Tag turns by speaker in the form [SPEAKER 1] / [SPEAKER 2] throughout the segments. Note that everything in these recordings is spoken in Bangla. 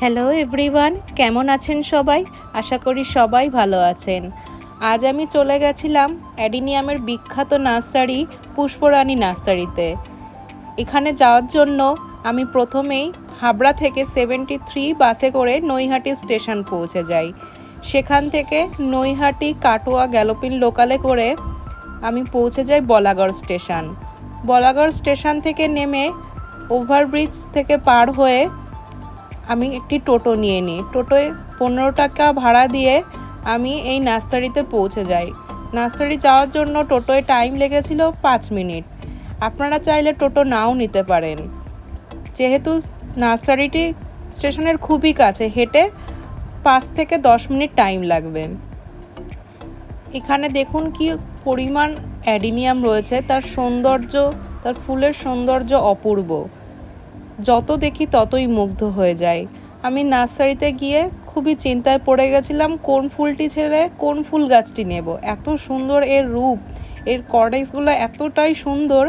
[SPEAKER 1] হ্যালো এভরিওয়ান, কেমন আছেন সবাই? আশা করি সবাই ভালো আছেন। আজ আমি চলে গেছিলাম অ্যাডিনিয়ামের বিখ্যাত নার্সারি পুষ্পরানী নার্সারিতে। এখানে যাওয়ার জন্য আমি প্রথমেই হাবড়া থেকে 73 বাসে করে নৈহাটি স্টেশন পৌঁছে যাই। সেখান থেকে নৈহাটি কাটোয়া গ্যালোপিন লোকালে করে আমি পৌঁছে যাই বলাগড় স্টেশন। বলাগড় স্টেশন থেকে নেমে ওভারব্রিজ থেকে পার হয়ে আমি একটি টোটো নিয়ে নিই। টোটোয় 15 টাকা ভাড়া দিয়ে আমি এই নার্সারিতে পৌঁছে যাই। নার্সারি যাওয়ার জন্য টোটোয় টাইম লেগেছিল 5 মিনিট। আপনারা চাইলে টোটো নাও নিতে পারেন, যেহেতু নার্সারিটি স্টেশনের খুবই কাছে, হেঁটে 5 থেকে 10 মিনিট টাইম লাগবে। এখানে দেখুন কি পরিমাণ অ্যাডিনিয়াম রয়েছে, তার সৌন্দর্য, তার ফুলের সৌন্দর্য অপূর্ব। যত দেখি ততই মুগ্ধ হয়ে যায়। আমি নার্সারিতে গিয়ে খুবই চিন্তায় পড়ে গেছিলাম কোন ফুলটি ছেড়ে কোন ফুল গাছটি নেব। এত সুন্দর এর রূপ, এর কর্ডেক্সগুলো এতটাই সুন্দর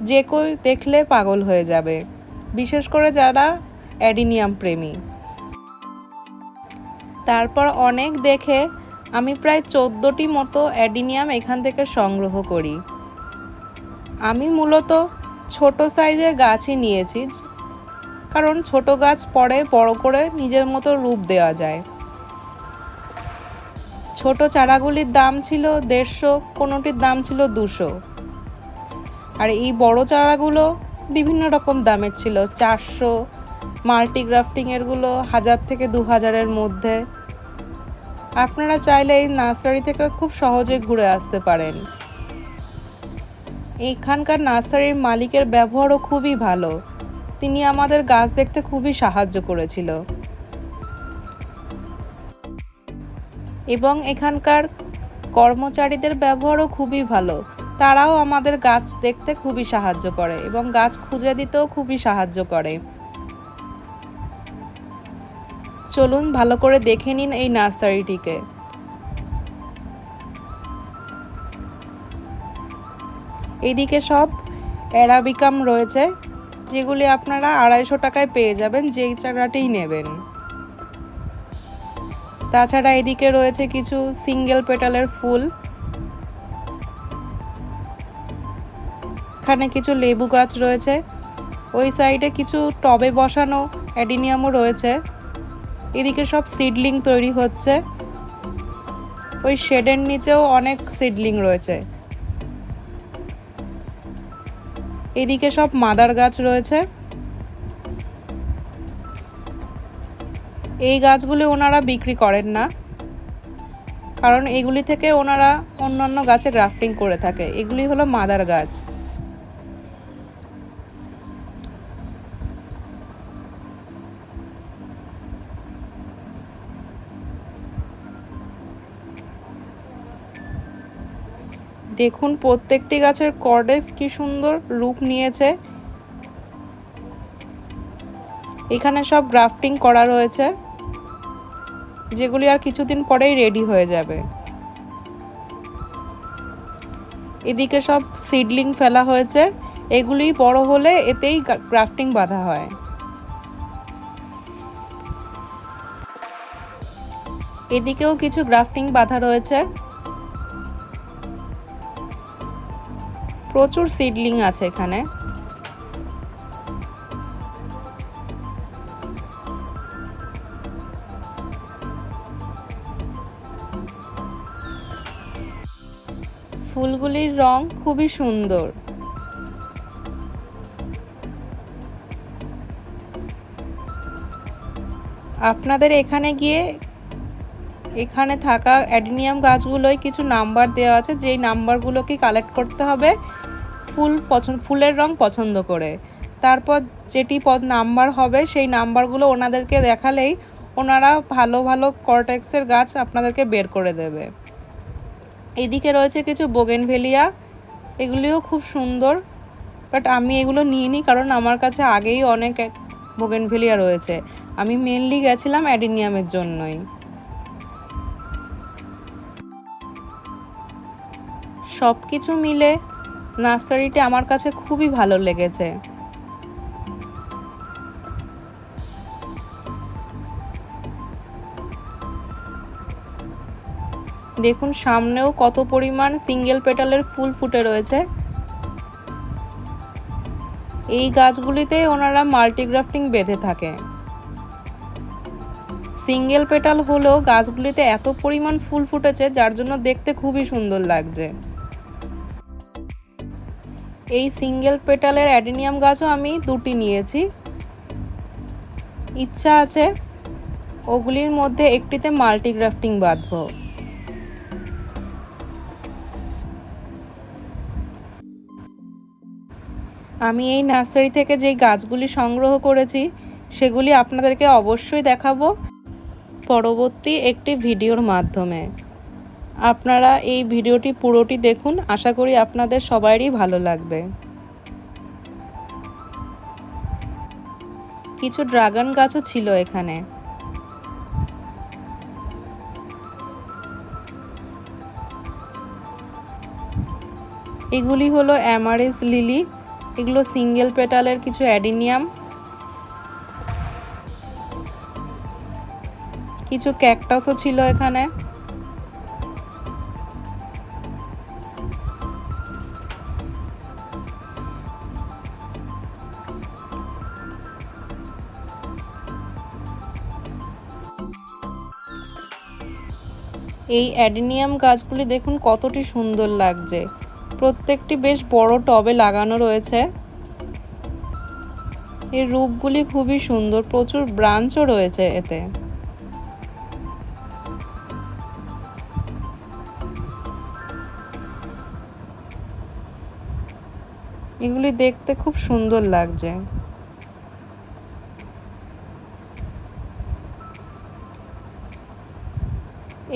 [SPEAKER 1] যে কেউ দেখলে পাগল হয়ে যাবে, বিশেষ করে যারা অ্যাডিনিয়াম প্রেমী। তারপর অনেক দেখে আমি প্রায় 14টি মতো অ্যাডিনিয়াম এখান থেকে সংগ্রহ করি। আমি মূলত ছোট সাইজের গাছই নিয়েছি, কারণ ছোট গাছ পরে বড় করে নিজের মতো রূপ দেওয়া যায়। ছোট চারাগুলির দাম ছিল 150, কোনোটির দাম ছিল 200। আর এই বড় চারাগুলো বিভিন্ন রকম দামের ছিল, 400, মাল্টিগ্রাফটিং এরগুলো 1000 থেকে 2000-এর মধ্যে। আপনারা চাইলে এই নার্সারি থেকে খুব সহজে ঘুরে আসতে পারেন। এইখানকার নার্সারির মালিকের ব্যবহারও খুবই ভালো। তিনি আমাদের গাছ দেখতে খুবই সাহায্য করেছিল এবং এখানকার কর্মচারীদের ব্যবহারও খুবই ভালো। তারাও আমাদের গাছ দেখতে খুবই সাহায্য করে এবং গাছ খুঁজে দিতেও খুবই সাহায্য করে। চলুন ভালো করে দেখে নিন এই নার্সারিটিকে। এইদিকে সব অ্যারাবিকাম রয়েছে, যেগুলি আপনারা 250 টাকায় পেয়ে যাবেন যেই চারাটিই নেবেন। তাছাড়া এদিকে রয়েছে কিছু সিঙ্গেল পেটালের ফুল, এখানে কিছু লেবু গাছ রয়েছে, ওই সাইডে কিছু টবে বসানো অ্যাডিনিয়ামও রয়েছে। এদিকে সব সিডলিং তৈরি হচ্ছে, ওই শেডের নিচেও অনেক সিডলিং রয়েছে। এদিকে সব মাদার গাছ রয়েছে। এই গাছগুলি ওনারা বিক্রি করেন না, কারণ এগুলি থেকে ওনারা অন্যান্য গাছে গ্রাফটিং করে থাকে। এগুলি হলো মাদার গাছ। দেখুন প্রত্যেকটি গাছের কর্ডেক্স কি সুন্দর রূপ নিয়েছে। এখানে সব গ্রাফটিং করা রয়েছে, যেগুলি আর কিছুদিন পরেই রেডি হয়ে যাবে। এদিকে সব সিডলিং ফেলা হয়েছে, এগুলি বড় হলে এতেই গ্রাফটিং বাঁধা হয়। এদিকেও কিছু গ্রাফটিং বাঁধা রয়েছে। প্রচুর সিডলিং আছে এখানে। ফুলগুলির রং খুবই সুন্দর। আপনাদের এখানে গিয়ে এখানে থাকা অ্যাডিনিয়াম গাছগুলোয় কিছু নাম্বার দেওয়া আছে, যেই নাম্বারগুলোকে কালেক্ট করতে হবে ফুলের রং পছন্দ করে। তারপর যেটি নাম্বার হবে সেই নাম্বারগুলো ওনাদেরকে দেখালেই ওনারা ভালো ভালো কর্টেক্সের গাছ আপনাদেরকে বের করে দেবে। এদিকে রয়েছে কিছু বোগেনভেলিয়া, এগুলিও খুব সুন্দর, বাট আমি এগুলো নিইনি কারণ আমার কাছে আগেই অনেক বোগেনভেলিয়া রয়েছে। আমি মেনলি গেছিলাম অ্যাডিনিয়ামের জন্যই। সব কিছু মিলে নার্সারিটি আমার কাছে খুবই ভালো লেগেছে। দেখুন সামনেও কত পরিমাণ সিঙ্গেল পেটালের ফুল ফুটে রয়েছে। এই গাছগুলিতে ওনারা মাল্টিগ্রাফটিং বেঁধে থাকে। সিঙ্গেল পেটাল হলেও গাছগুলিতে এত পরিমাণ ফুল ফুটেছে যার জন্য দেখতে খুবই সুন্দর লাগছে। এই সিঙ্গেল পেটালের অ্যাডেনিয়াম গাছও আমি দুটি নিয়েছি। ইচ্ছা আছে ওগুলির মধ্যে একটিতে মাল্টিগ্রাফটিং বাঁধবো। আমি এই নার্সারি থেকে যে গাছগুলি সংগ্রহ করেছি সেগুলি আপনাদেরকে অবশ্যই দেখাবো পরবর্তী একটি ভিডিওর মাধ্যমে। আপনারা এই ভিডিওটি পুরোটি দেখুন, আশা করি আপনাদের সবারই ভালো লাগবে। কিছু ড্রাগন গাছও ছিল এখানে। এগুলি হলো অ্যামারেস লিলি, এগুলো সিঙ্গেল পেটালের কিছু অ্যাডেনিয়াম। কিছু ক্যাকটাসও ছিল এখানে। এই অ্যাডেনিয়াম গাছগুলি দেখুন কতটি সুন্দর লাগছে। প্রত্যেকটি বেশ বড় টবে লাগানো রয়েছে। এর রূপগুলি খুবই সুন্দর, প্রচুর ব্রাঞ্চও রয়েছে এতে। এগুলি দেখতে খুব সুন্দর লাগছে।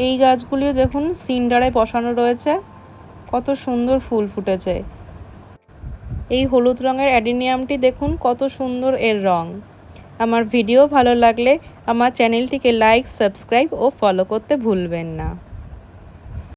[SPEAKER 1] এই গাছগুলিও দেখুন সিন্ডারে বসানো রয়েছে, কত সুন্দর ফুল ফুটেছে। এই হলুদ রঙের অ্যাডেনিয়ামটি দেখুন কত সুন্দর এর রং। আমার ভিডিও ভালো লাগলে আমার চ্যানেলটিকে লাইক, সাবস্ক্রাইব ও ফলো করতে ভুলবেন না।